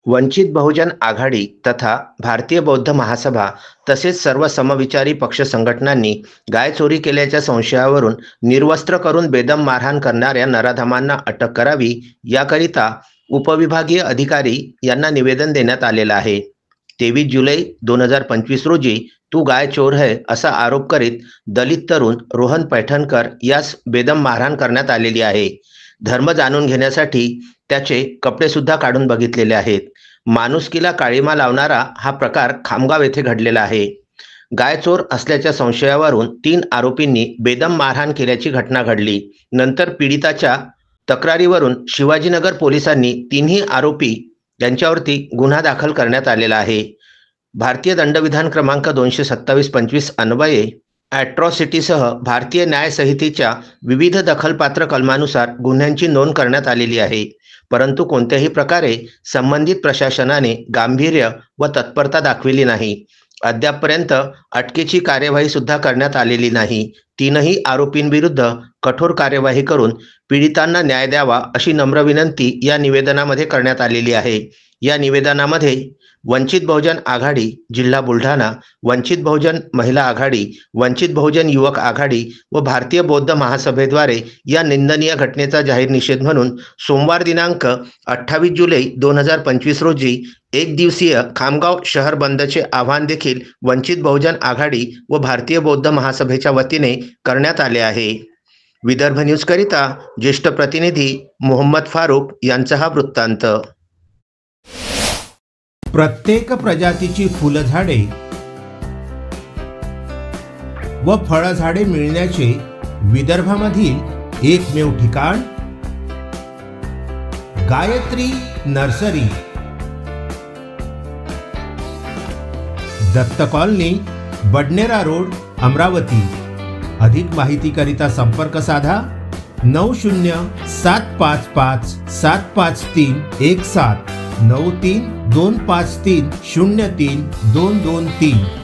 वंचित बहुजन आघाडी तथा भारतीय बौद्ध महासभा तसेच सर्व समविचारी पक्ष संघटनांनी गाय चोरी केल्याच्या संशयावरून निर्वस्त्र करून बेदम मारहाण करणाऱ्या नराधमांना अटक करावी याकरिता उपविभागीय अधिकारी यांना निवेदन देण्यात आलेलं आहे। 23 जुलै 2025 रोजी तू गाय चोर है असा आरोप करीत दलित तरुण रोहन पैठणकर यास बेदम मारहाण करण्यात आलेली आहे। धर्म जाणून घेण्यासाठी त्याचे कपडे सुद्धा काढून बघितलेले आहेत। माणुसकीला काळीमा लावणारा हा प्रकार खामगाव येथे घडलेला आहे। गाय चोर असल्याच्या संशयावरून 3 आरोपींनी बेदम मारहाण केल्याची घटना घडली। नंतर पीडिताच्या तक्रारीवरून शिवाजीनगर पोलिसांनी तिन्ही आरोपी यांच्यावरती गुन्हा दाखल करण्यात आलेला आहे। भारतीय दंडविधान क्रमांक 227-25 अन्वये ॲट्रॉसिटीसह भारतीय न्याय संहितेच्या विविध दखलपात्र कलमानुसार गुन्ह्यांची नोंद करण्यात आलेली आहे। परंतु कोणत्याही प्रकारे संबंधित प्रशासनाने गांभीर्य व तत्परता दाखविली नाही। अद्यापपर्यंत अटकेची कार्यवाही सुद्धा करण्यात आलेली नाही। तीनही आरोपींविरुद्ध कठोर कार्यवाही करून पीडितांना न्याय द्यावा अशी नम्र विनंती या निवेदनामध्ये करण्यात आलेली आहे। या निवेदनामध्ये वंचित बहुजन आघाडी जिल्हा बुलढाणा, वंचित बहुजन महिला आघाडी, वंचित बहुजन युवक आघाडी व भारतीय बौद्ध महासभेद्वारे या निंदनीय घटनेचा जाहीर निषेध म्हणून सोमवार दिनांक 28 जुलै 2025 रोजी एक दिवसीय खामगाव शहर बंदचे आवाहन देखील वंचित बहुजन आघाडी व भारतीय बौद्ध महासभेच्या वतीने करण्यात आले आहे। विदर्भ न्यूज करिता ज्येष्ठ प्रतिनिधी मोहम्मद फारूक यांचा हा वृत्तांत। प्रत्येक प्रजातीची फुलझाडे व फळझाडे मिळण्याचे विदर्भामधील एकमेव ठिकाण Gayatri nursery, Datta colony, Badnera road, Amravati. अधिक माहिती करिता संपर्क साधा 9075575317 9325303223।